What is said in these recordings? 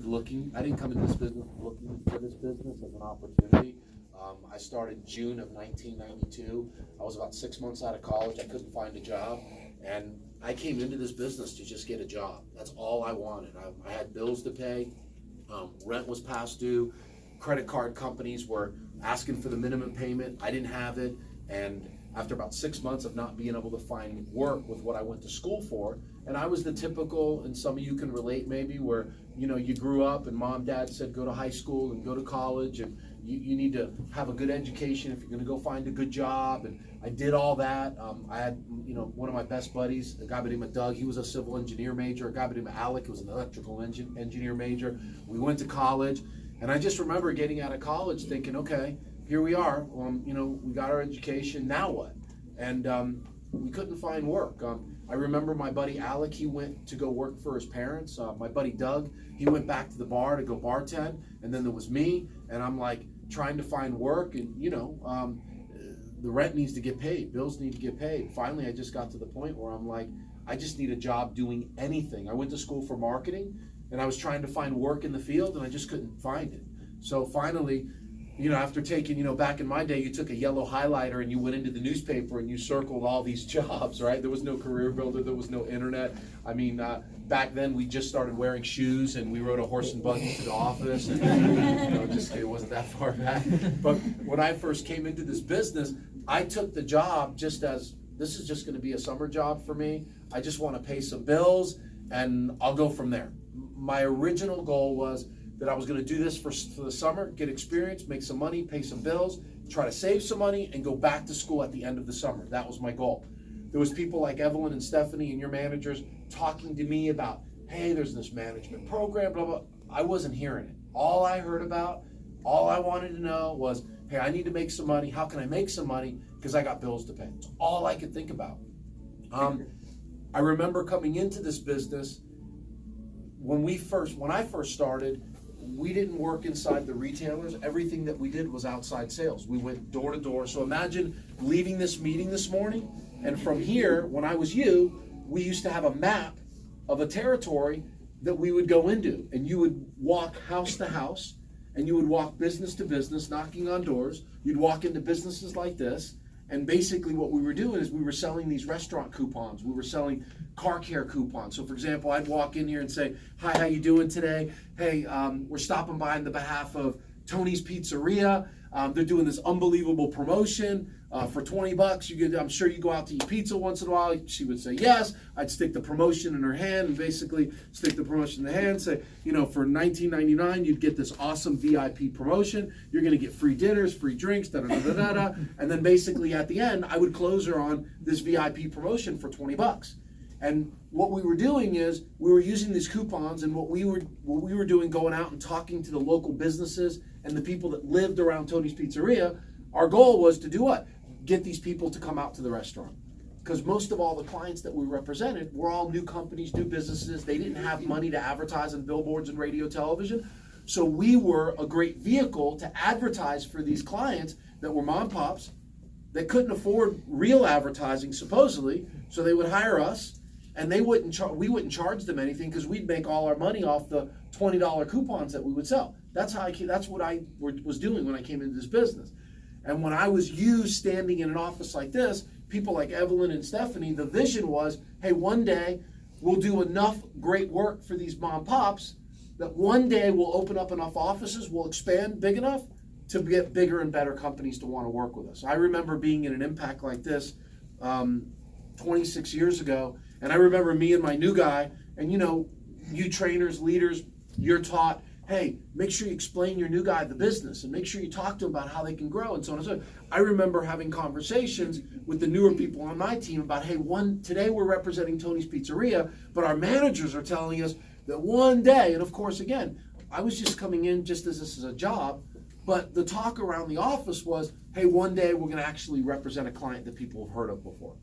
looking. I didn't come into this business looking for this business as an opportunity. I started June of 1992. I was about 6 months out of college. I couldn't find a job, and I came into this business to just get a job. That's all I wanted. I had bills to pay. Rent was past due. Credit card companies were asking for the minimum payment. I didn't have it, and after about 6 months of not being able to find work with what I went to school for, and I was the typical, and some of you can relate maybe, where you grew up and mom, dad said go to high school and go to college, and you need to have a good education if you're going to go find a good job. And I did all that. I had one of my best buddies, a guy by the name of Doug. He was a civil engineer major. A guy by the name of Alec was an electrical engineer major. We went to college, and I just remember getting out of college thinking, okay, here we are. We got our education. Now what? And we couldn't find work. I remember my buddy Alec, he went to go work for his parents. My buddy Doug, he went back to the bar to go bartend. And then there was me, and I'm like trying to find work, and the rent needs to get paid, bills need to get paid. Finally, I just got to the point where I'm like, I just need a job doing anything. I went to school for marketing, and I was trying to find work in the field, and I just couldn't find it. So finally, after taking, back in my day, you took a yellow highlighter and you went into the newspaper and you circled all these jobs, right? There was no Career Builder, there was no internet. I mean, back then we just started wearing shoes and we rode a horse and buggy to the office. And, just it wasn't that far back. But when I first came into this business, I took the job just as, this is just going to be a summer job for me. I just want to pay some bills and I'll go from there. My original goal was that I was going to do this for the summer, get experience, make some money, pay some bills, try to save some money, and go back to school at the end of the summer. That was my goal. There was people like Evelyn and Stephanie and your managers talking to me about, hey, there's this management program, blah, blah. I wasn't hearing it. All I heard about, all I wanted to know was, hey, I need to make some money. How can I make some money? Because I got bills to pay. It's all I could think about. I remember coming into this business, when I first started, we didn't work inside the retailers. Everything that we did was outside sales. We went door to door. So imagine leaving this meeting this morning, and from here, when I was you, we used to have a map of a territory that we would go into, and you would walk house to house, and you would walk business to business, knocking on doors. You'd walk into businesses like this, and basically what we were doing is we were selling these restaurant coupons. We were selling car care coupons. So for example, I'd walk in here and say, hi, how you doing today? Hey, we're stopping by on the behalf of Tony's Pizzeria. They're doing this unbelievable promotion for $20. I'm sure you go out to eat pizza once in a while. She would say yes. I'd stick the promotion in her hand and basically stick the promotion in the hand. Say, for $19.99, you'd get this awesome VIP promotion. You're going to get free dinners, free drinks, da da da da da. And then basically at the end, I would close her on this VIP promotion for $20. And what we were doing is we were using these coupons, and what we were doing, going out and talking to the local businesses and the people that lived around Tony's Pizzeria. Our goal was to do what? Get these people to come out to the restaurant. Because most of all the clients that we represented were all new companies, new businesses. They didn't have money to advertise on billboards and radio, television. So we were a great vehicle to advertise for these clients that were mom and pops that couldn't afford real advertising, supposedly. So they would hire us. And we wouldn't charge them anything because we'd make all our money off the $20 coupons that we would sell. That's what I was doing when I came into this business. And when I was standing in an office like this, people like Evelyn and Stephanie, the vision was, hey, one day we'll do enough great work for these mom pops that one day we'll open up enough offices, we'll expand big enough to get bigger and better companies to want to work with us. I remember being in an impact like this 26 years ago. And I remember me and my new guy, and you trainers, leaders, you're taught, hey, make sure you explain your new guy the business and make sure you talk to him about how they can grow and so on and so on. I remember having conversations with the newer people on my team about, hey, today we're representing Tony's Pizzeria, but our managers are telling us that one day, and of course, again, I was just coming in just as this is a job, but the talk around the office was, hey, one day we're going to actually represent a client that people have heard of before.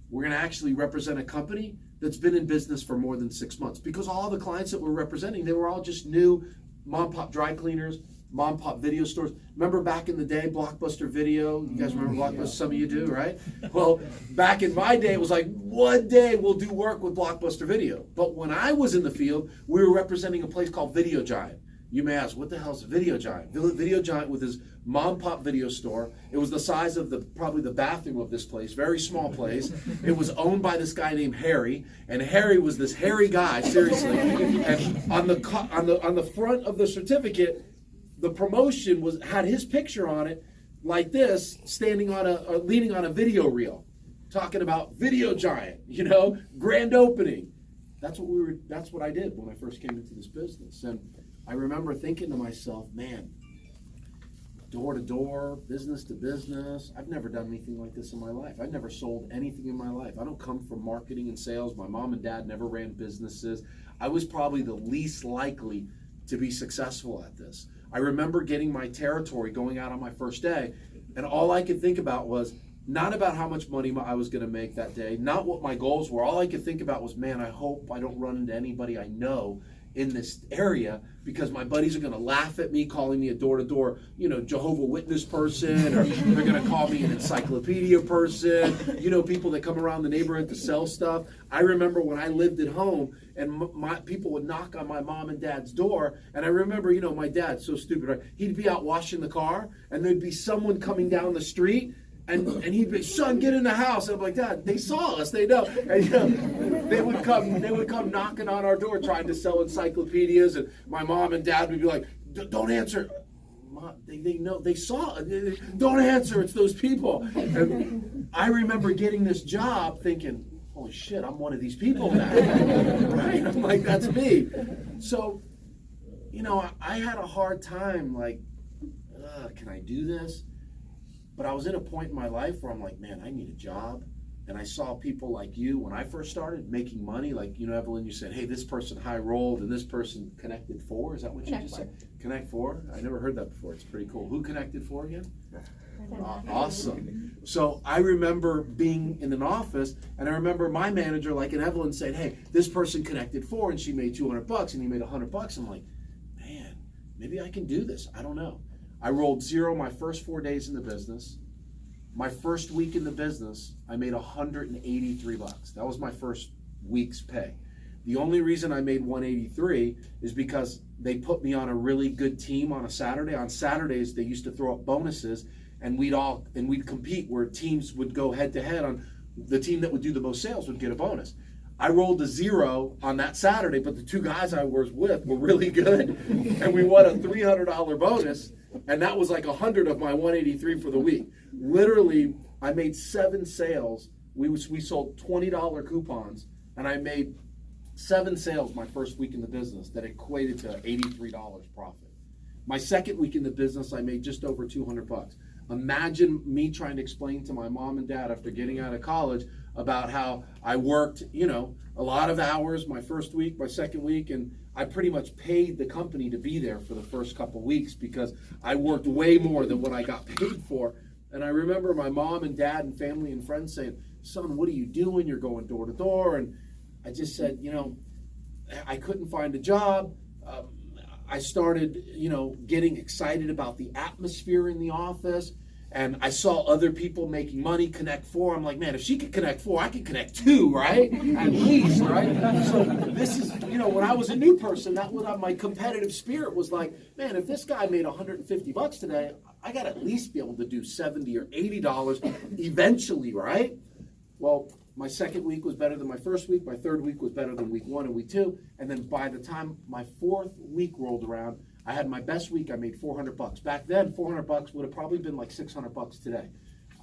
We're going to actually represent a company that's been in business for more than 6 months, because all the clients that we're representing, they were all just new mom and pop dry cleaners, mom pop video stores. Remember back in the day, Blockbuster Video? You guys remember Blockbuster? Some of you do, right? Well, back in my day, it was like, one day we'll do work with Blockbuster Video. But when I was in the field, we were representing a place called Video Giant. You may ask, what the hell's Video Giant? Video Giant with his mom pop video store. It was the size of probably the bathroom of this place, very small place. It was owned by this guy named Harry, and Harry was this hairy guy, seriously. And on the front of the certificate, the promotion had his picture on it, like this, standing on leaning on a video reel, talking about Video Giant, grand opening. That's what I did when I first came into this business. And I remember thinking to myself, man, door to door, business to business, I've never done anything like this in my life. I've never sold anything in my life. I don't come from marketing and sales. My mom and dad never ran businesses. I was probably the least likely to be successful at this. I remember getting my territory, going out on my first day, and all I could think about was not about how much money I was going to make that day, not what my goals were. All I could think about was, man, I hope I don't run into anybody I know in this area, because my buddies are going to laugh at me, calling me a door-to-door, Jehovah Witness person, or they're going to call me an encyclopedia person, people that come around the neighborhood to sell stuff. I remember when I lived at home, and my people would knock on my mom and dad's door, and I remember, my dad's so stupid, right? He'd be out washing the car, and there'd be someone coming down the street, and he'd be, son, get in the house. And I'm like, Dad, they saw us, they know. And they would come knocking on our door trying to sell encyclopedias, and my mom and dad would be like, don't answer. Mom, they know, they saw it. Don't answer, it's those people. And I remember getting this job thinking, holy shit, I'm one of these people now. Right? I'm like, that's me. So, I had a hard time, like, can I do this? But I was in a point in my life where I'm like, man, I need a job. And I saw people like you when I first started making money. Like, Evelyn, you said, hey, this person high rolled and this person connected 4. Is that what you just said? Connect 4? I never heard that before. It's pretty cool. Who connected 4 again? Awesome. So I remember being in an office, and I remember my manager, like in Evelyn, saying, hey, this person connected 4 and she made $200 and he made $100. I'm like, man, maybe I can do this. I don't know. I rolled 0 my first 4 days in the business. My first week in the business, I made $183. That was my first week's pay. The only reason I made $183 is because they put me on a really good team on a Saturday. On Saturdays, they used to throw up bonuses, and we'd compete where teams would go head to head on the team that would do the most sales would get a bonus. I rolled a 0 on that Saturday, but the 2 guys I was with were really good, and we won a $300 bonus. And that was like 100 of my 183 for the week. Literally, I made 7 sales. We sold $20 coupons, and I made 7 sales my first week in the business that equated to $83 profit. My second week in the business, I made just over $200. Imagine me trying to explain to my mom and dad after getting out of college about how I worked, a lot of hours my first week, my second week, and I pretty much paid the company to be there for the first couple weeks because I worked way more than what I got paid for. And I remember my mom and dad and family and friends saying, son, what are you doing? You're going door to door. And I just said, I couldn't find a job. I started, getting excited about the atmosphere in the office. And I saw other people making money, connect 4. I'm like, man, if she could connect 4, I could connect 2, right? At least, right? So this is, when I was a new person, that was my competitive spirit was like, man, if this guy made $150 today, I got to at least be able to do $70 or $80 eventually, right? Well, my second week was better than my first week. My third week was better than week 1 and week 2. And then by the time my 4th week rolled around, I had my best week. I made $400. Back then, $400 would have probably been like $600 today.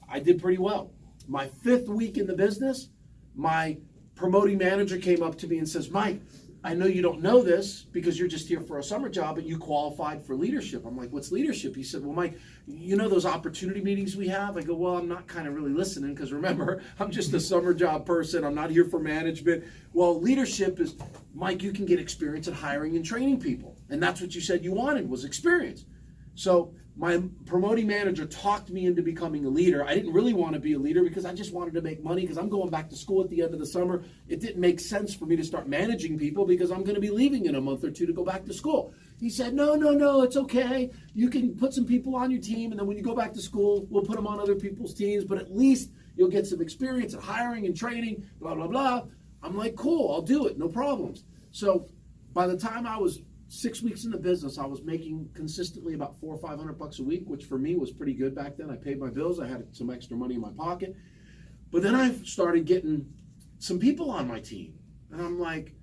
I did pretty well. My 5th week in the business, my promoting manager came up to me and says, Mike, I know you don't know this because you're just here for a summer job, but you qualified for leadership. I'm like, what's leadership? He said, well, Mike, those opportunity meetings we have? I go, well, I'm not kind of really listening because remember, I'm just a summer job person. I'm not here for management. Well, leadership is, Mike, you can get experience at hiring and training people. And that's what you said you wanted was experience. So my promoting manager talked me into becoming a leader. I didn't really want to be a leader because I just wanted to make money because I'm going back to school at the end of the summer. It didn't make sense for me to start managing people because I'm going to be leaving in a month or 2 to go back to school. He said, no, it's okay. You can put some people on your team, and then when you go back to school, we'll put them on other people's teams, but at least you'll get some experience at hiring and training, blah, blah, blah. I'm like, cool, I'll do it, no problems. So by the time I was 6 weeks in the business, I was making consistently about $400 or $500 a week, which for me was pretty good back then. I paid my bills, I had some extra money in my pocket. But then I started getting some people on my team. And I'm like,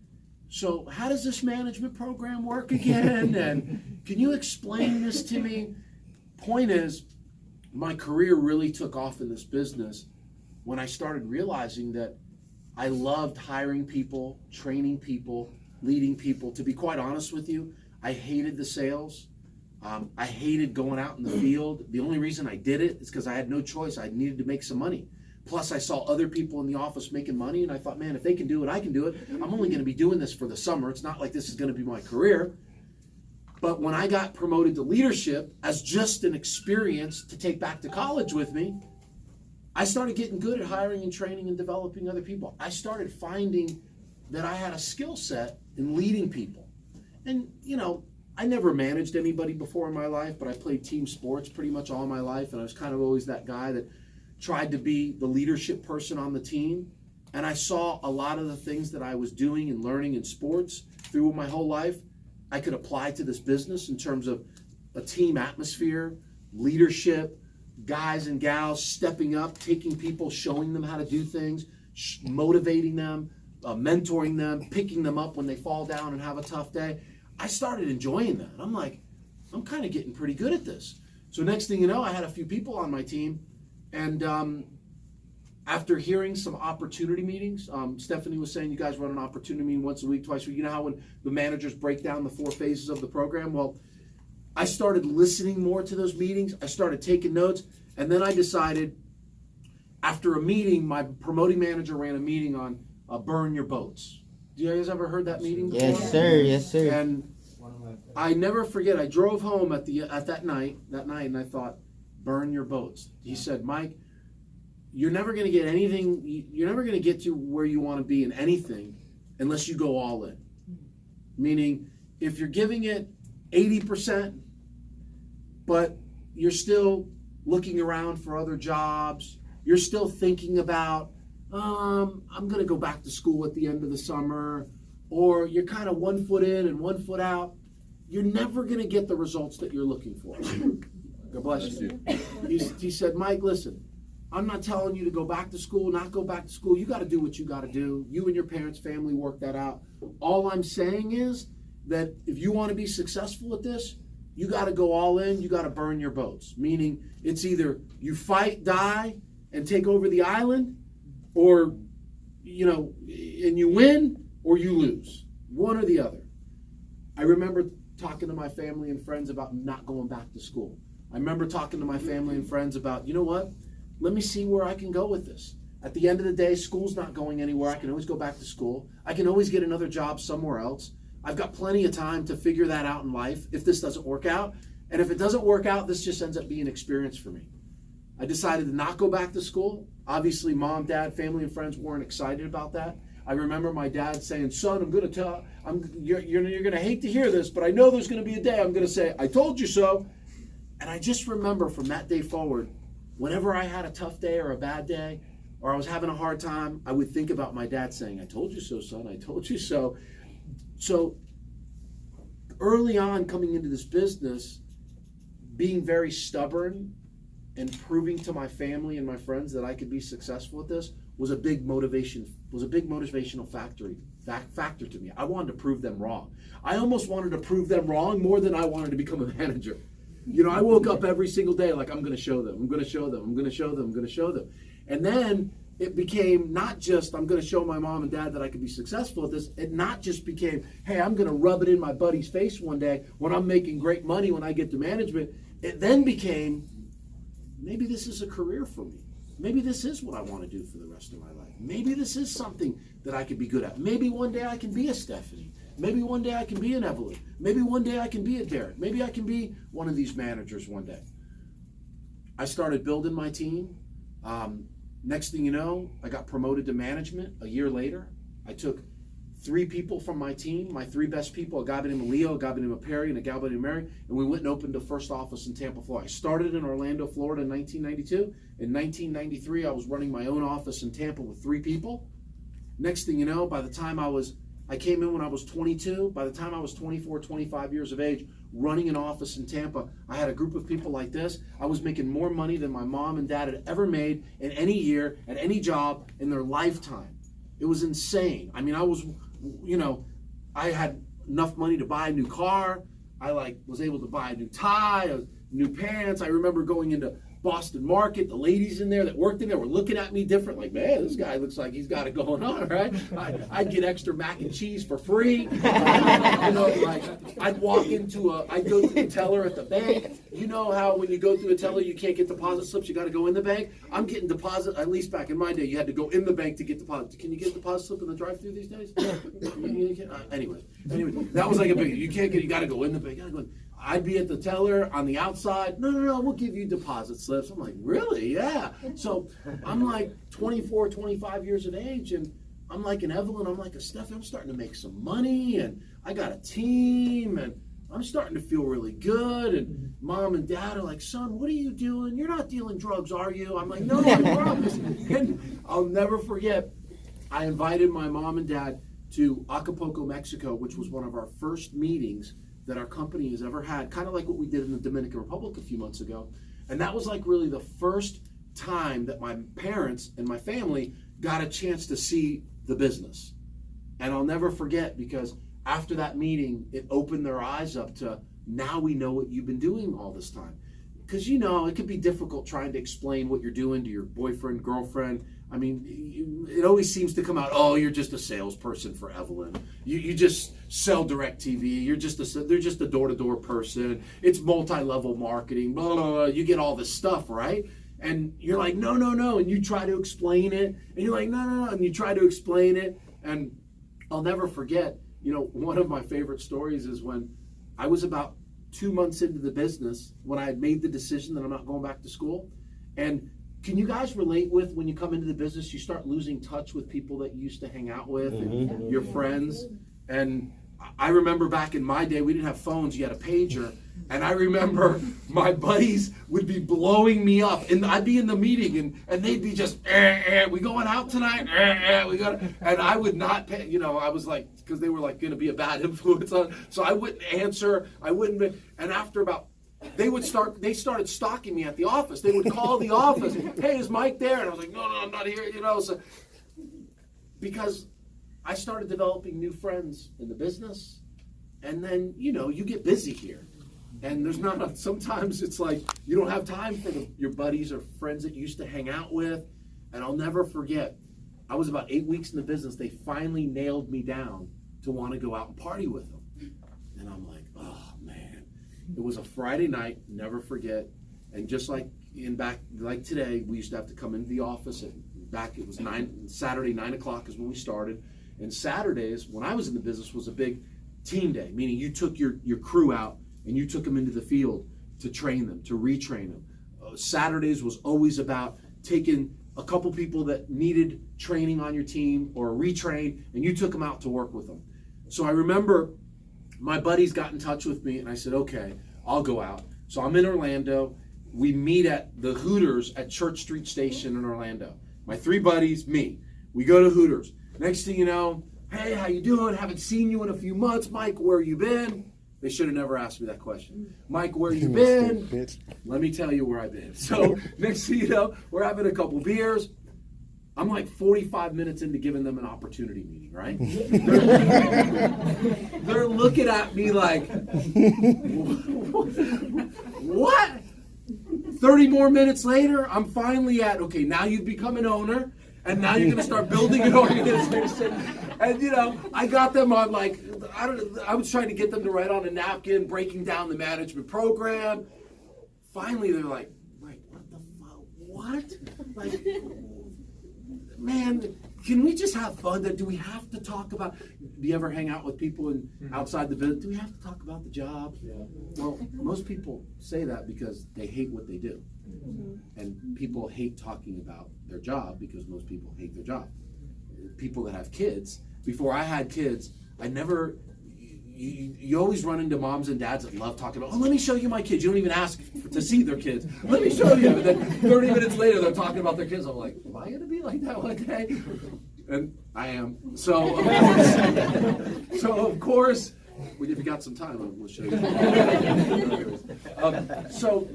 so how does this management program work again? And can you explain this to me? Point is, my career really took off in this business when I started realizing that I loved hiring people, training people, leading people. To be quite honest with you, I hated the sales. I hated going out in the field. The only reason I did it is because I had no choice. I needed to make some money. Plus, I saw other people in the office making money, and I thought, man, if they can do it, I can do it. I'm only going to be doing this for the summer. It's not like this is going to be my career. But when I got promoted to leadership as just an experience to take back to college with me, I started getting good at hiring and training and developing other people. I started finding that I had a skill set in leading people. And, you know, I never managed anybody before in my life, but I played team sports pretty much all my life, and I was kind of always that guy that tried to be the leadership person on the team. And I saw a lot of the things that I was doing and learning in sports through my whole life I could apply to this business in terms of a team atmosphere, leadership, guys and gals stepping up, taking people, showing them how to do things, motivating them, mentoring them, picking them up when they fall down and have a tough day. I started enjoying that. I'm like, I'm kind of getting pretty good at this. So next thing you know, I had a few people on my team. And after hearing some opportunity meetings, Stephanie was saying you guys run an opportunity meeting once a week, twice a week. You know how when the managers break down the 4 phases of the program? Well, I started listening more to those meetings. I started taking notes. And then I decided, after a meeting, my promoting manager ran a meeting on burn your boats. Do you guys ever heard that meeting before? Yes, sir. Yes, sir. And I never forget, I drove home at that night, and I thought, burn your boats. He said, Mike, you're never going to get anything, you're never going to get to where you want to be in anything unless you go all in. Meaning, if you're giving it 80%, but you're still looking around for other jobs, you're still thinking about, I'm going to go back to school at the end of the summer, or you're kind of 1 foot in and 1 foot out, you're never going to get the results that you're looking for. God bless you. He said, Mike, listen, I'm not telling you to go back to school, not go back to school. You got to do what you got to do. You and your parents' family work that out. All I'm saying is that if you want to be successful at this, you got to go all in. You got to burn your boats. Meaning it's either you fight, die, and take over the island, or, you know, and you win or you lose. One or the other. I remember talking to my family and friends about not going back to school. I remember talking to my family and friends about, you know what, let me see where I can go with this. At the end of the day, school's not going anywhere. I can always go back to school. I can always get another job somewhere else. I've got plenty of time to figure that out in life if this doesn't work out. And if it doesn't work out, this just ends up being an experience for me. I decided to not go back to school. Obviously, mom, dad, family, and friends weren't excited about that. I remember my dad saying, son, you're going to hate to hear this, but I know there's going to be a day I'm going to say, I told you so. And I just remember from that day forward, whenever I had a tough day or a bad day, or I was having a hard time, I would think about my dad saying, I told you so, son, I told you so. So early on coming into this business, being very stubborn and proving to my family and my friends that I could be successful at this was a big motivational factor to me. I wanted to prove them wrong. I almost wanted to prove them wrong more than I wanted to become a manager. You know, I woke up every single day like, I'm going to show them, I'm going to show them, I'm going to show them, I'm going to show them. And then it became not just, I'm going to show my mom and dad that I could be successful at this. It not just became, hey, I'm going to rub it in my buddy's face one day when I'm making great money when I get to management. It then became, maybe this is a career for me. Maybe this is what I want to do for the rest of my life. Maybe this is something that I could be good at. Maybe one day I can be a Stephanie. Maybe one day I can be an Evelyn. Maybe one day I can be a Derek. Maybe I can be one of these managers one day. I started building my team. Next thing you know, I got promoted to management a year later. I took 3 people from my team, my 3 best people, a guy by the name of Leo, a guy by the name of Perry, and a gal by the name of Mary, and we went and opened the first office in Tampa, Florida. I started in Orlando, Florida in 1992. In 1993, I was running my own office in Tampa with 3 people. Next thing you know, by the time I came in when I was 22. By the time I was 24, 25 years of age, running an office in Tampa, I had a group of people like this. I was making more money than my mom and dad had ever made in any year, at any job in their lifetime. It was insane. I mean, I had enough money to buy a new car. I was able to buy a new tie, new pants. I remember going into Boston Market, the ladies in there that worked in there were looking at me different, like, man, this guy looks like he's got it going on, right? I'd get extra mac and cheese for free. I'd walk I'd go to the teller at the bank. You know how when you go through a teller, you can't get deposit slips, you got to go in the bank? I'm getting deposit, at least back in my day, you had to go in the bank to get deposit. Can you get a deposit slip in the drive-thru these days? Anyway, that was like a big, you got to go in the bank. I'd be at the teller on the outside. No, we'll give you deposit slips. I'm like, really? Yeah. So I'm like 24, 25 years of age, and I'm like an Evelyn, I'm like a Steph, I'm starting to make some money, and I got a team, and I'm starting to feel really good. And mom and dad are like, son, what are you doing? You're not dealing drugs, are you? I'm like, no, I promise. And I'll never forget, I invited my mom and dad to Acapulco, Mexico, which was one of our first meetings that our company has ever had, kind of like what we did in the Dominican Republic a few months ago. And that was like really the first time that my parents and my family got a chance to see the business. And I'll never forget, because after that meeting, it opened their eyes up to, now we know what you've been doing all this time. Because it could be difficult trying to explain what you're doing to your boyfriend, girlfriend. I mean, it always seems to come out, oh, you're just a salesperson for Evelyn. You just sell DirecTV. They're just a door-to-door person. It's multi-level marketing, blah, blah, blah. You get all this stuff, right? And you're like, no. And you try to explain it. And you're like, no. And you try to explain it. And I'll never forget, one of my favorite stories is when I was about 2 months into the business, when I had made the decision that I'm not going back to school. And can you guys relate with, when you come into the business, you start losing touch with people that you used to hang out with, and your friends? And I remember back in my day, we didn't have phones, you had a pager. And I remember my buddies would be blowing me up, and I'd be in the meeting, and they'd be just, we going out tonight? And I would not pay, I was like, because they were like going to be a bad influence on, so I wouldn't answer, and after about, they started stalking me at the office. They would call the office, hey, is Mike there? And I was like, no, I'm not here, so, because I started developing new friends in the business, and then, you get busy here. And there's sometimes it's like you don't have time for your buddies or friends that you used to hang out with. And I'll never forget, I was about 8 weeks in the business. They finally nailed me down to want to go out and party with them. And I'm like, oh man. It was a Friday night, never forget. And just like today, we used to have to come into the office, and it was Saturday, 9 o'clock is when we started. And Saturdays, when I was in the business, was a big team day, meaning you took your crew out and you took them into the field to train them, to retrain them. Saturdays was always about taking a couple people that needed training on your team or retrain, and you took them out to work with them. So I remember my buddies got in touch with me, and I said, okay, I'll go out. So I'm in Orlando. We meet at the Hooters at Church Street Station in Orlando. My 3 buddies, me. We go to Hooters. Next thing you know, hey, how you doing? Haven't seen you in a few months. Mike, where you been? They should have never asked me that question. Mike, where you been? Let me tell you where I've been. So next thing you know, we're having a couple beers. I'm like 45 minutes into giving them an opportunity meeting, right? They're looking at me like, what? 30 more minutes later, I'm finally at, okay, now you've become an owner, and now you're going to start building an organization. And, I got them on I was trying to get them to write on a napkin, breaking down the management program. Finally, they're like, what the fuck? What? Man, can we just have fun? Do we have to talk about, do you ever hang out with people outside the business? Do we have to talk about the job? Yeah. Well, most people say that because they hate what they do. And people hate talking about their job because most people hate their job. People that have kids, before I had kids, I never. You always run into moms and dads that love talking about, oh, let me show you my kids. You don't even ask to see their kids. Let me show you. And then 30 minutes later, they're talking about their kids. I'm like, am I going to be like that one day? And I am. So, of course, if you got some time, we'll show you. So,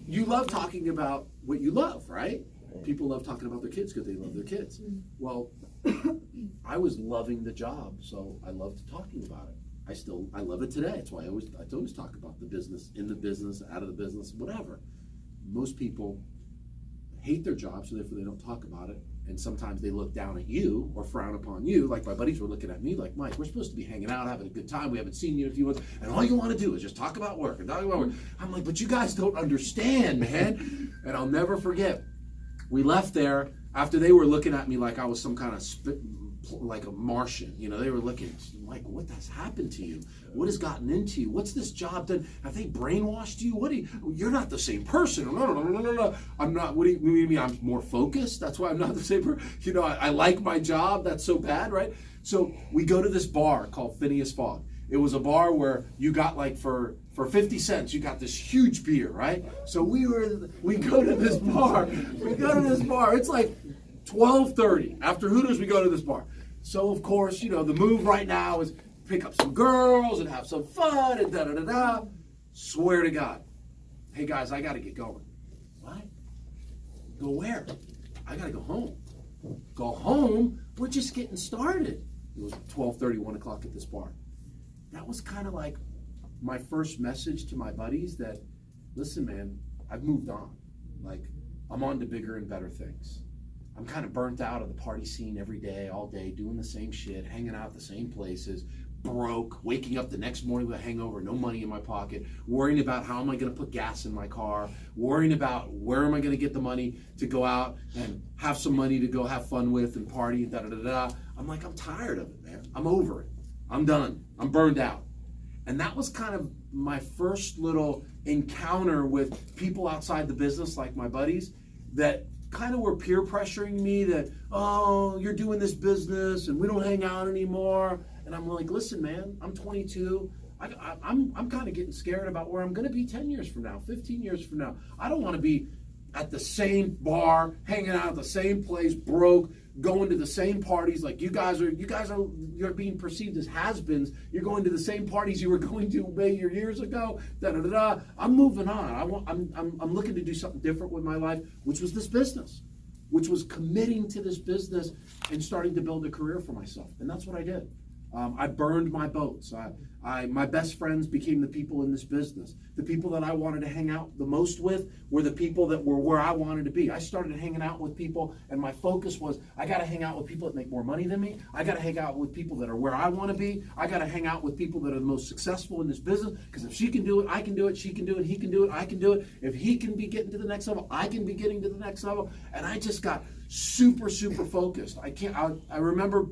you love talking about what you love, right? People love talking about their kids because they love their kids. Well, I was loving the job, so I loved talking about it. I love it today. That's why I always talk about the business, in the business, out of the business, whatever. Most people hate their job, so therefore they don't talk about it. And sometimes they look down at you or frown upon you, like my buddies were looking at me, like, Mike, we're supposed to be hanging out, having a good time. We haven't seen you in a few months, and all you want to do is just talk about work and talk about work. I'm like, but you guys don't understand, man. And I'll never forget. We left there after they were looking at me like I was some kind of like a Martian. You know, they were looking like, what has happened to you? What has gotten into you? What's this job done? Have they brainwashed you? You're not the same person. No. I'm not. What do you mean? I'm more focused? That's why I'm not the same person. You know, I like my job. That's so bad, right? So we go to this bar called Phineas Fogg. It was a bar where you got like for 50 cents, you got this huge beer, right? So we go to this bar. It's like 12:30. After Hooters, we go to this bar. So of course, you know, the move right now is pick up some girls and have some fun and da-da-da-da. Swear to God. Hey guys, I got to get going. What? Go where? I got to go home. Go home? We're just getting started. It was 12:30, 1 o'clock at this bar. That was kind of like my first message to my buddies that, listen, man, I've moved on. Like, I'm on to bigger and better things. I'm kind of burnt out of the party scene every day, all day, doing the same shit, hanging out at the same places, broke, waking up the next morning with a hangover, no money in my pocket, worrying about how am I going to put gas in my car, worrying about where am I going to get the money to go out and have some money to go have fun with and party and da-da-da-da. I'm like, I'm tired of it, man. I'm over it. I'm done. I'm burned out. And that was kind of my first little encounter with people outside the business, like my buddies, that kind of were peer pressuring me that, oh, you're doing this business and we don't hang out anymore. And I'm like, listen, man, I'm 22. I'm kind of getting scared about where I'm going to be 10 years from now, 15 years from now. I don't want to be at the same bar, hanging out at the same place, broke, going to the same parties. Like you guys are you're being perceived as has-beens. You're going to the same parties you were going to maybe years ago. I'm moving on. I'm looking to do something different with my life, which was this business, which was committing to this business and starting to build a career for myself. And that's what I did. I burned my boats. My best friends became the people in this business. The people that I wanted to hang out the most with were the people that were where I wanted to be. I started hanging out with people, and my focus was, I got to hang out with people that make more money than me. I got to hang out with people that are where I want to be. I got to hang out with people that are the most successful in this business, because if she can do it, I can do it. She can do it, he can do it, I can do it. If he can be getting to the next level, I can be getting to the next level. And I just got super, super focused. I remember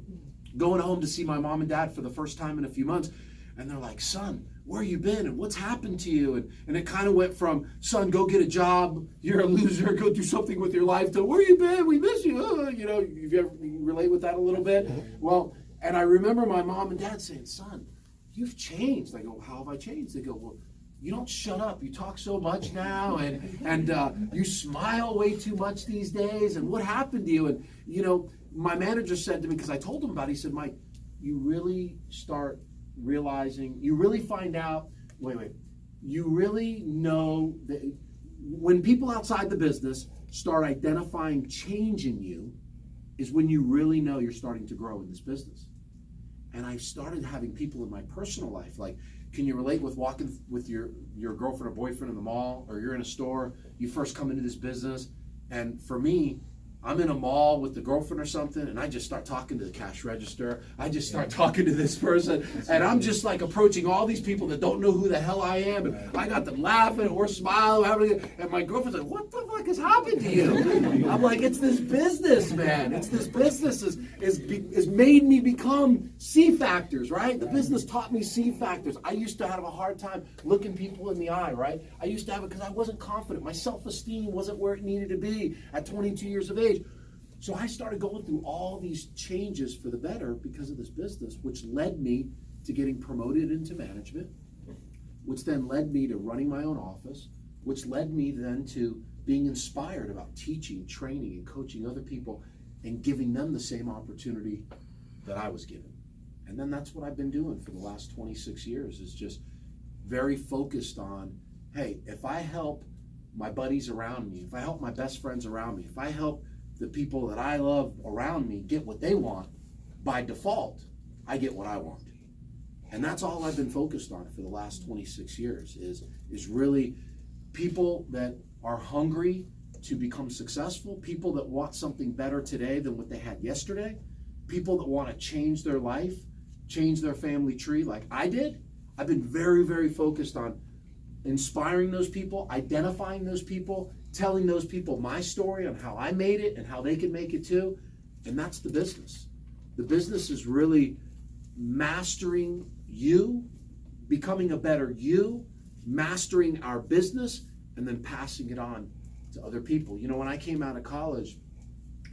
going home to see my mom and dad for the first time in a few months, and they're like, son, where you been and what's happened to you? And it kind of went from, son, go get a job, you're a loser, go do something with your life, to where you been, we miss you. You relate with that a little bit? Well, and I remember my mom and dad saying, son, you've changed. I go, how have I changed? They go, well, you don't shut up. You talk so much now, and you smile way too much these days. And what happened to you? And my manager said to me, because I told him about it, he said, Mike, you really start realizing, you really find out, you really know that when people outside the business start identifying change in you is when you really know you're starting to grow in this business. And I started having people in my personal life, like, can you relate with walking with your girlfriend or boyfriend in the mall, or you're in a store, you first come into this business, and for me, I'm in a mall with the girlfriend or something, and I just start talking to the cash register. I just start talking to this person, and I'm just like approaching all these people that don't know who the hell I am, and I got them laughing or smiling, and my girlfriend's like, what the fuck has happened to you? I'm like, it's this business, man. It's this business is made me become C factors, right? The business taught me C factors. I used to have a hard time looking people in the eye, right? I used to have it because I wasn't confident. My self-esteem wasn't where it needed to be at 22 years of age. So I started going through all these changes for the better because of this business, which led me to getting promoted into management, which then led me to running my own office, which led me then to being inspired about teaching, training, and coaching other people and giving them the same opportunity that I was given. And then that's what I've been doing for the last 26 years, is just very focused on, hey, if I help my buddies around me, if I help my best friends around me, if I help the people that I love around me get what they want, by default, I get what I want. And that's all I've been focused on for the last 26 years, is really people that are hungry to become successful, people that want something better today than what they had yesterday, people that want to change their life, change their family tree like I did. I've been very, very focused on inspiring those people, identifying those people, telling those people my story on how I made it and how they can make it too. And that's the business. The business is really mastering you, becoming a better you, mastering our business, and then passing it on to other people. You know, when I came out of college,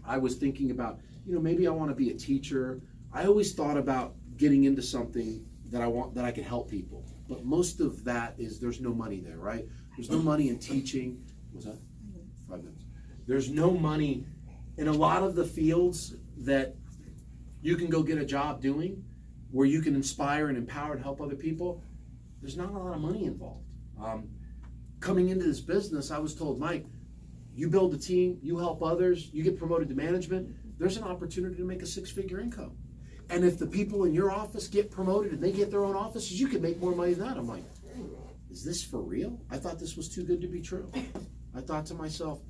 I was thinking about, maybe I want to be a teacher. I always thought about getting into something that I could help people. But most of that is, there's no money there, right? There's no money in teaching. What's that? 5 minutes. There's no money in a lot of the fields that you can go get a job doing, where you can inspire and empower and help other people. There's not a lot of money involved. Coming into this business, I was told, Mike, you build a team, you help others, you get promoted to management, there's an opportunity to make a 6-figure income. And if the people in your office get promoted and they get their own offices, you can make more money than that. I'm like, is this for real? I thought this was too good to be true. I thought to myself,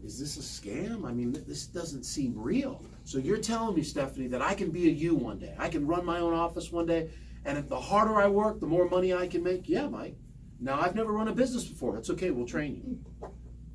is this a scam? I mean, this doesn't seem real. So you're telling me, Stephanie, that I can be a you one day. I can run my own office one day, and if the harder I work, the more money I can make? Yeah, Mike. Now, I've never run a business before. That's okay. We'll train you.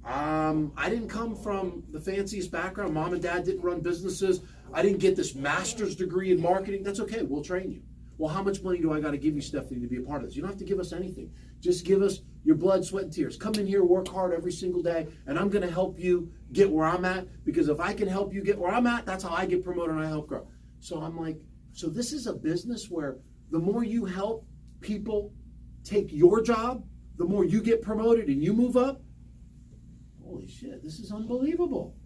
I didn't come from the fanciest background. Mom and Dad didn't run businesses. I didn't get this master's degree in marketing. That's okay. We'll train you. Well, how much money do I got to give you, Stephanie, to be a part of this? You don't have to give us anything. Just give us your blood, sweat, and tears. Come in here, work hard every single day, and I'm going to help you get where I'm at, because if I can help you get where I'm at, that's how I get promoted and I help grow. So I'm like, so this is a business where the more you help people take your job, the more you get promoted and you move up. Holy shit, this is unbelievable.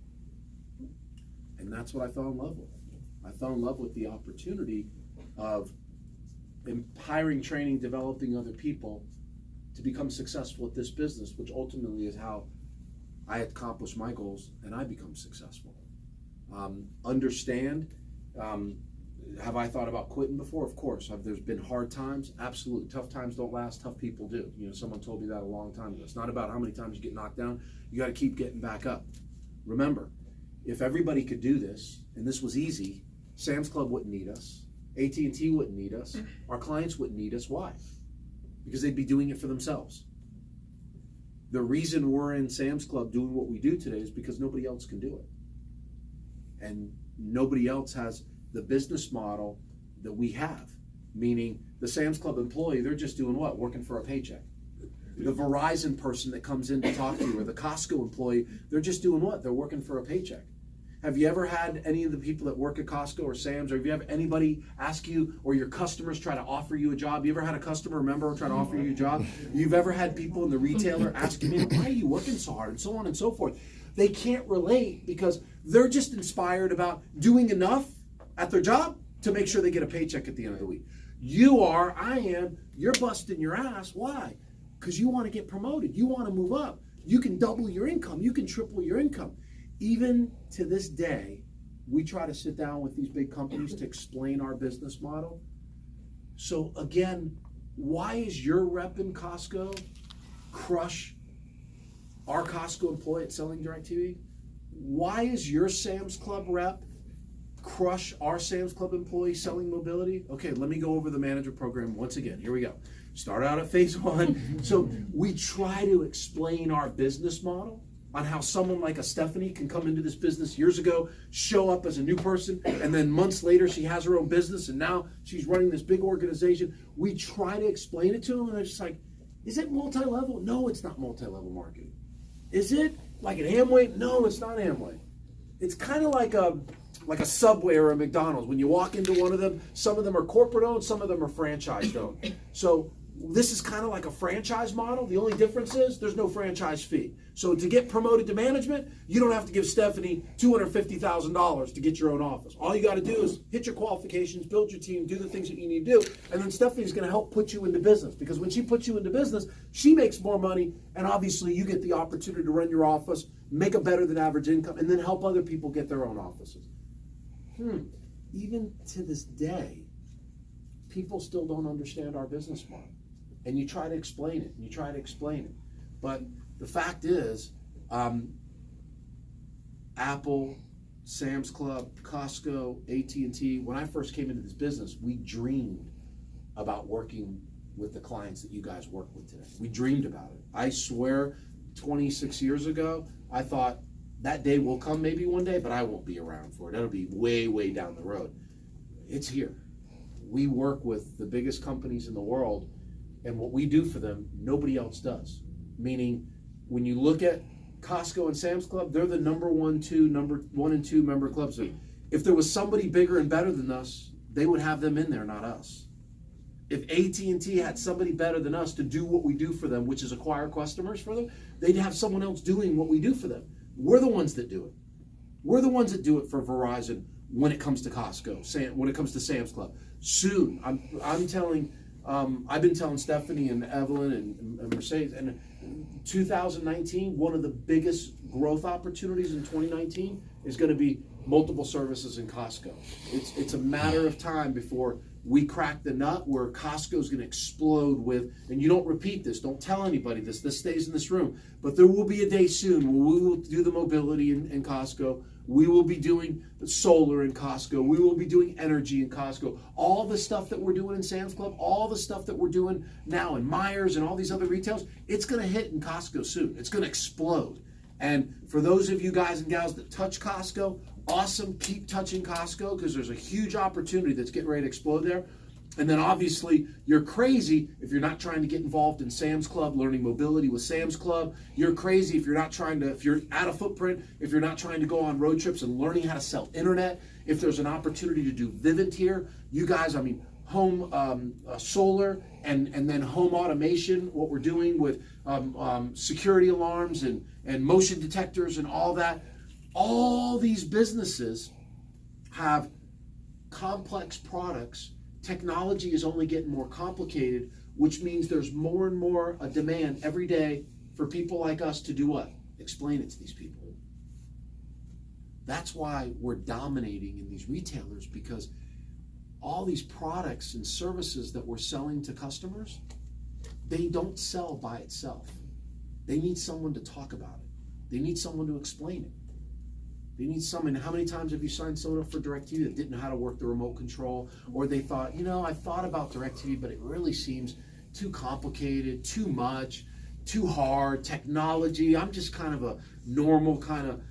And that's what I fell in love with. I fell in love with the opportunity of hiring, training, developing other people to become successful at this business, which ultimately is how I accomplish my goals and I become successful. Have I thought about quitting before? Of course. There's been hard times? Absolutely. Tough times don't last, tough people do. Someone told me that a long time ago. It's not about how many times you get knocked down. You got to keep getting back up. Remember, if everybody could do this, and this was easy, Sam's Club wouldn't need us. AT&T wouldn't need us. Our clients wouldn't need us. Why? Because they'd be doing it for themselves. The reason we're in Sam's Club doing what we do today is because nobody else can do it. And nobody else has the business model that we have. Meaning the Sam's Club employee, they're just doing what? Working for a paycheck. The Verizon person that comes in to talk to you, or the Costco employee, they're just doing what? They're working for a paycheck. Have you ever had any of the people that work at Costco or Sam's, or have you ever anybody ask you, or your customers try to offer you a job? You ever had a customer member try to offer you a job? You've ever had people in the retailer asking me, why are you working so hard, and so on and so forth? They can't relate because they're just inspired about doing enough at their job to make sure they get a paycheck at the end of the week. You are, I am, you're busting your ass. Why? Because you want to get promoted. You want to move up. You can double your income. You can triple your income. Even to this day, we try to sit down with these big companies to explain our business model. So again, why is your rep in Costco crush our Costco employee at Selling DirecTV? Why is your Sam's Club rep crush our Sam's Club employee selling mobility? Okay, let me go over the manager program once again. Here we go. Start out at phase 1. So we try to explain our business model on how someone like a Stephanie can come into this business years ago, show up as a new person, and then months later she has her own business and now she's running this big organization. We try to explain it to them and they're just like, is it multi-level? No, it's not multi-level marketing. Is it like an Amway? No, it's not Amway. it's kind of like a Subway or a McDonald's. When you walk into one of them, some of them are corporate owned, some of them are franchise owned. So this is kind of like a franchise model. The only difference is there's no franchise fee. So to get promoted to management, you don't have to give Stephanie $250,000 to get your own office. All you got to do is hit your qualifications, build your team, do the things that you need to do, and then Stephanie's going to help put you into business. Because when she puts you into business, she makes more money, and obviously you get the opportunity to run your office, make a better than average income, and then help other people get their own offices. Even to this day, people still don't understand our business model. And you try to explain it, and you try to explain it. But the fact is, Apple, Sam's Club, Costco, AT&T, when I first came into this business, we dreamed about working with the clients that you guys work with today. We dreamed about it. I swear, 26 years ago, I thought that day will come maybe one day, but I won't be around for it. That'll be way, way down the road. It's here. We work with the biggest companies in the world, and what we do for them, nobody else does. Meaning, when you look at Costco and Sam's Club, they're the number one and two member clubs. If there was somebody bigger and better than us, they would have them in there, not us. If AT&T had somebody better than us to do what we do for them, which is acquire customers for them, they'd have someone else doing what we do for them. We're the ones that do it. We're the ones that do it for Verizon when it comes to Costco, when it comes to Sam's Club. Soon, I'm telling, I've been telling Stephanie and Evelyn and Mercedes, and 2019, one of the biggest growth opportunities in 2019 is going to be multiple services in Costco. It's a matter of time before we crack the nut where Costco is going to explode with, and you don't repeat this, don't tell anybody this stays in this room, but there will be a day soon where we will do the mobility in Costco. We will be doing solar in Costco. We will be doing energy in Costco. All the stuff that we're doing in Sam's Club, all the stuff that we're doing now in Myers and all these other retailers, it's going to hit in Costco soon. It's going to explode. And for those of you guys and gals that touch Costco, awesome, keep touching Costco because there's a huge opportunity that's getting ready to explode there. And then obviously you're crazy if you're not trying to get involved in Sam's Club, learning mobility with Sam's Club. You're crazy if you're not trying to, if you're out of footprint, if you're not trying to go on road trips and learning how to sell internet. If there's an opportunity to do Vivint here, you guys, I mean, home solar and then home automation, what we're doing with security alarms and motion detectors and all that. All these businesses have complex products. Technology is only getting more complicated, which means there's more and more a demand every day for people like us to do what? Explain it to these people. That's why we're dominating in these retailers, because all these products and services that we're selling to customers, they don't sell by itself. They need someone to talk about it. They need someone to explain it. They need someone. How many times have you signed someone up for DirecTV that didn't know how to work the remote control, or they thought, I thought about DirecTV, but it really seems too complicated, too much, too hard, technology. I'm just kind of a normal kind of,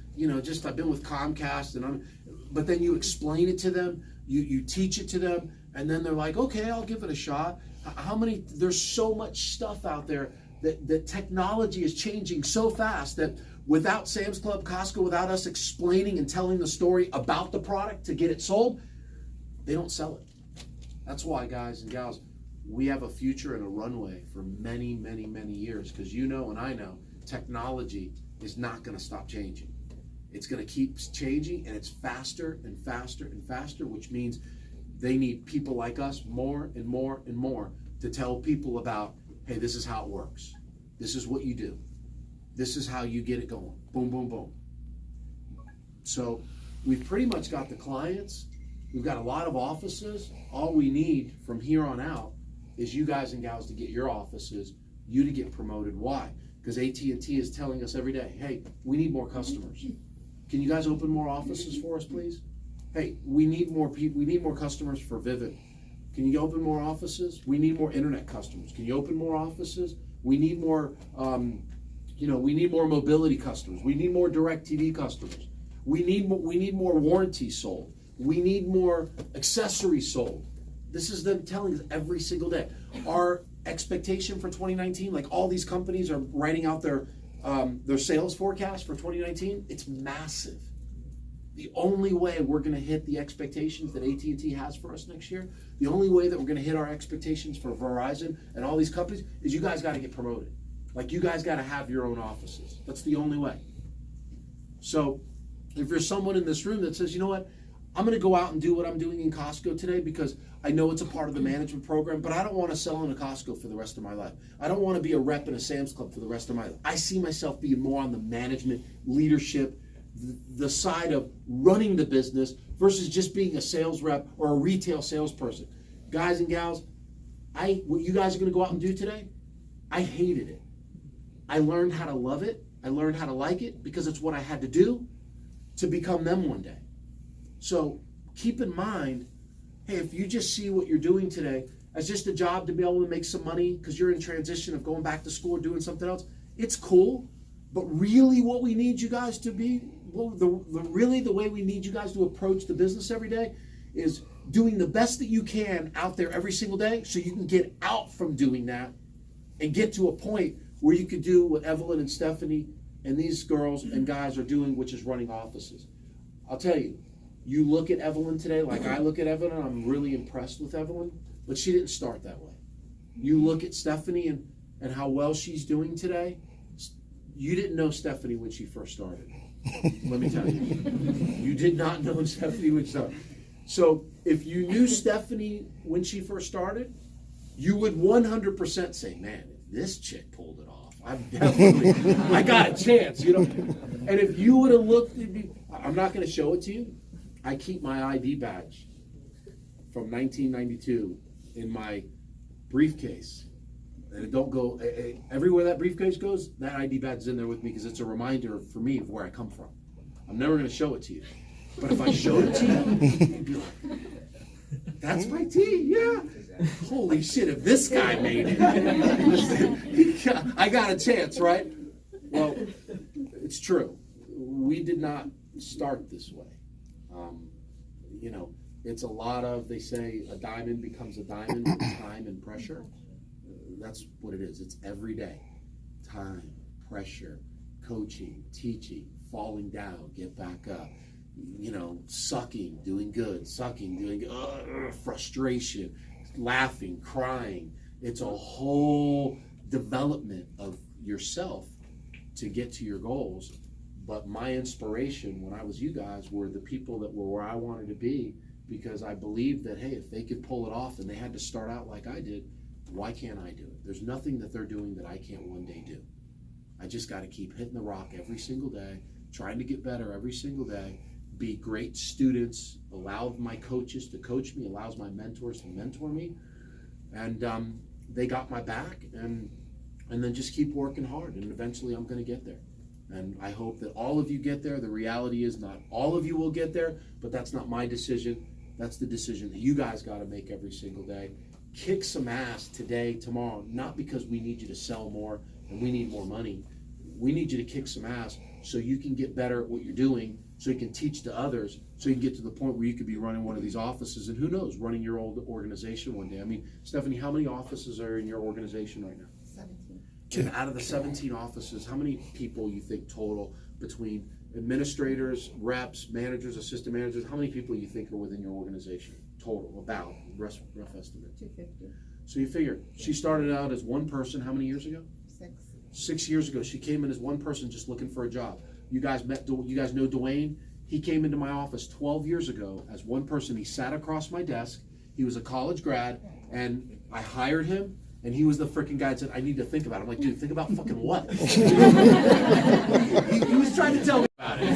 I've been with Comcast, but then you explain it to them, you teach it to them, and then they're like, okay, I'll give it a shot. There's so much stuff out there that technology is changing so fast that without Sam's Club, Costco, without us explaining and telling the story about the product to get it sold, they don't sell it. That's why, guys and gals, we have a future and a runway for many, many, many years, because and I know technology is not going to stop changing. It's going to keep changing, and it's faster and faster and faster, which means they need people like us more and more and more to tell people about, hey, this is how it works. This is what you do. This is how you get it going. Boom, boom, boom. So we've pretty much got the clients. We've got a lot of offices. All we need from here on out is you guys and gals to get your offices, you to get promoted. Why? Because AT&T is telling us every day, hey, we need more customers. Can you guys open more offices for us, please? Hey, we need more people. We need more customers for Vivint. Can you open more offices? We need more internet customers. Can you open more offices? We need more, we need more mobility customers. We need more DirecTV customers. We need more warranties sold. We need more accessories sold. This is them telling us every single day. Our expectation for 2019, like all these companies are writing out their sales forecast for 2019, it's massive. The only way we're going to hit the expectations that AT&T has for us next year, the only way that we're going to hit our expectations for Verizon and all these companies is you guys got to get promoted. Like, you guys got to have your own offices. That's the only way. So if you're someone in this room that says, you know what, I'm going to go out and do what I'm doing in Costco today because I know it's a part of the management program, but I don't want to sell in a Costco for the rest of my life. I don't want to be a rep in a Sam's Club for the rest of my life. I see myself being more on the management, leadership, the side of running the business versus just being a sales rep or a retail salesperson. Guys and gals, what you guys are going to go out and do today, I hated it. I learned how to love it. I learned how to like it because it's what I had to do to become them one day. So keep in mind, hey, if you just see what you're doing today as just a job to be able to make some money because you're in transition of going back to school or doing something else, it's cool. But really what we need you guys to be, really the way we need you guys to approach the business every day is doing the best that you can out there every single day so you can get out from doing that and get to a point where you could do what Evelyn and Stephanie and these girls and guys are doing, which is running offices. I'll tell you, you look at Evelyn today like I look at Evelyn, I'm really impressed with Evelyn, but she didn't start that way. You look at Stephanie and how well she's doing today. You didn't know Stephanie when she first started. Let me tell you. You did not know Stephanie when she started. So if you knew Stephanie when she first started, you would 100% say, man, if this chick pulled it off, I got a chance, you know. And if you would have looked at me, I'm not going to show it to you. I keep my ID badge from 1992 in my briefcase. And it don't go, everywhere that briefcase goes, that ID badge is in there with me because it's a reminder for me of where I come from. I'm never going to show it to you. But if I showed it to you, you'd be like, that's my T, yeah. Holy shit, if this guy made it, I got a chance, right? Well, it's true. We did not start this way. You know, it's a lot of, they say a diamond becomes a diamond with time and pressure. That's what it is. It's every day. Time, pressure, coaching, teaching, falling down, get back up. You know, sucking, doing good, sucking, doing good, frustration, laughing, crying. It's a whole development of yourself to get to your goals. But my inspiration when I was you guys were the people that were where I wanted to be because I believed that, hey, if they could pull it off and they had to start out like I did, why can't I do it? There's nothing that they're doing that I can't one day do. I just got to keep hitting the rock every single day, trying to get better every single day, be great students, allow my coaches to coach me, allows my mentors to mentor me, and they got my back, and then just keep working hard, and eventually I'm going to get there. And I hope that all of you get there. The reality is not all of you will get there, but that's not my decision. That's the decision that you guys got to make every single day. Kick some ass today, tomorrow, not because we need you to sell more and we need more money. We need you to kick some ass so you can get better at what you're doing, so you can teach to others, so you can get to the point where you could be running one of these offices, and who knows, running your old organization one day. I mean, Stephanie, how many offices are in your organization right now? 17. And out of the 17 offices, how many people you think total between administrators, reps, managers, assistant managers, how many people you think are within your organization? Total, about, rough estimate. 250. So you figure, she started out as one person how many years ago? 6. 6 years ago. She came in as one person just looking for a job. You guys know Dwayne? He came into my office 12 years ago as one person. He sat across my desk. He was a college grad, and I hired him. And he was the freaking guy that said, I need to think about it. I'm like, dude, think about fucking what? he was trying to tell me about it.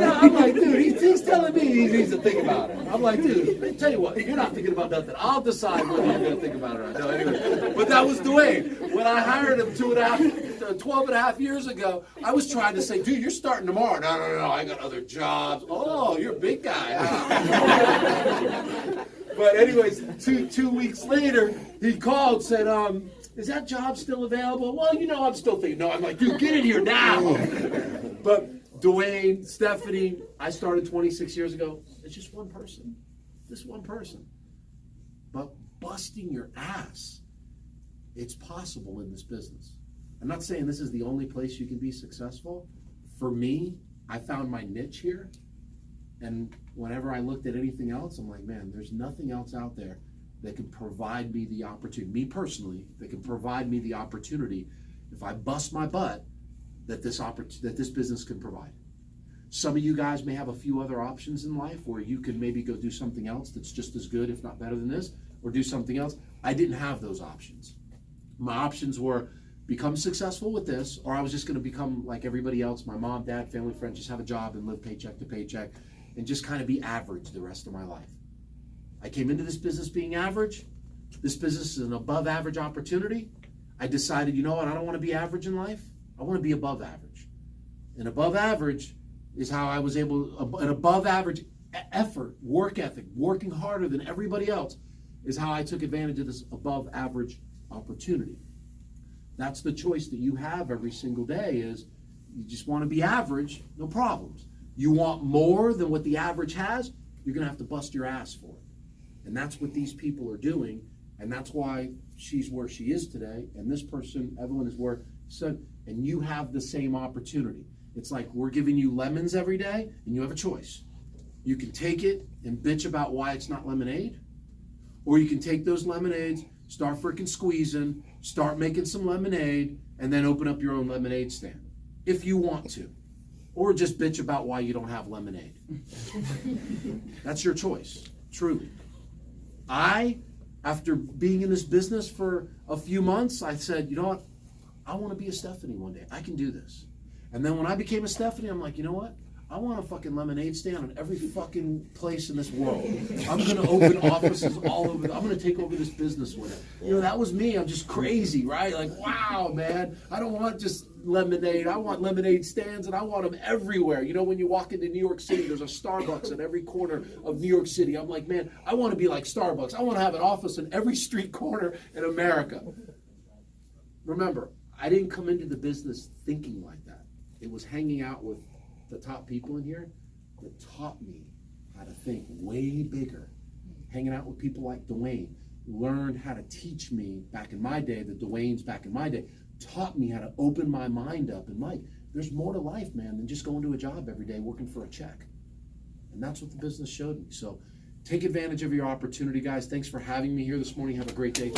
I'm like, dude, he's telling me he needs to think about it. I'm like, dude, tell you what, you're not thinking about nothing. I'll decide whether you're going to think about it or not. No, anyway. But that was Dwayne. When I hired him 12 and a half years ago, I was trying to say, dude, you're starting tomorrow. No, I got other jobs. Oh, you're a big guy, huh? But anyways, two weeks later, he called, said, is that job still available? Well, you know, I'm still thinking. No, I'm like, dude, get in here now. But Dwayne, Stephanie, I started 26 years ago. It's just one person. Just one person. But busting your ass, it's possible in this business. I'm not saying this is the only place you can be successful. for me, I found my niche here. And whenever I looked at anything else, I'm like, man, there's nothing else out there that can provide me the opportunity, me personally, that can provide me the opportunity, if I bust my butt, that this business can provide. Some of you guys may have a few other options in life where you can maybe go do something else that's just as good, if not better than this, or do something else. I didn't have those options. My options were become successful with this, or I was just going to become like everybody else, my mom, dad, family, friends, just have a job and live paycheck to paycheck and just kind of be average the rest of my life. I came into this business being average. This business is an above average opportunity. I decided, you know what, I don't want to be average in life. I want to be above average. And above average is how I was able, an above average effort, work ethic, working harder than everybody else is how I took advantage of this above average opportunity. That's the choice that you have every single day is you just want to be average, no problems. You want more than what the average has, you're going to have to bust your ass for it. And that's what these people are doing. And that's why she's where she is today. And this person, Evelyn, is where, so, and you have the same opportunity. It's like we're giving you lemons every day and you have a choice. You can take it and bitch about why it's not lemonade, or you can take those lemonades, start freaking squeezing, start making some lemonade, and then open up your own lemonade stand if you want to. Or just bitch about why you don't have lemonade. That's your choice, truly. After being in this business for a few months, I said, you know what? I want to be a Stephanie one day. I can do this. And then when I became a Stephanie, I'm like, you know what? I want a fucking lemonade stand in every fucking place in this world. I'm going to open offices all over. I'm going to take over this business with it. You know, that was me. I'm just crazy, right? Like, wow, man. I don't want just lemonade. I want lemonade stands, and I want them everywhere. You know, when you walk into New York City, there's a Starbucks at every corner of New York City. I'm like, man, I want to be like Starbucks. I want to have an office in every street corner in America. Remember, I didn't come into the business thinking like that. It was hanging out with the top people in here that taught me how to think way bigger. Hanging out with people like Dwayne, learned how to teach me back in my day, the Dwaynes back in my day, taught me how to open my mind up. And Mike, there's more to life, man, than just going to a job every day working for a check. And that's what the business showed me. So take advantage of your opportunity, guys. Thanks for having me here this morning. Have a great day.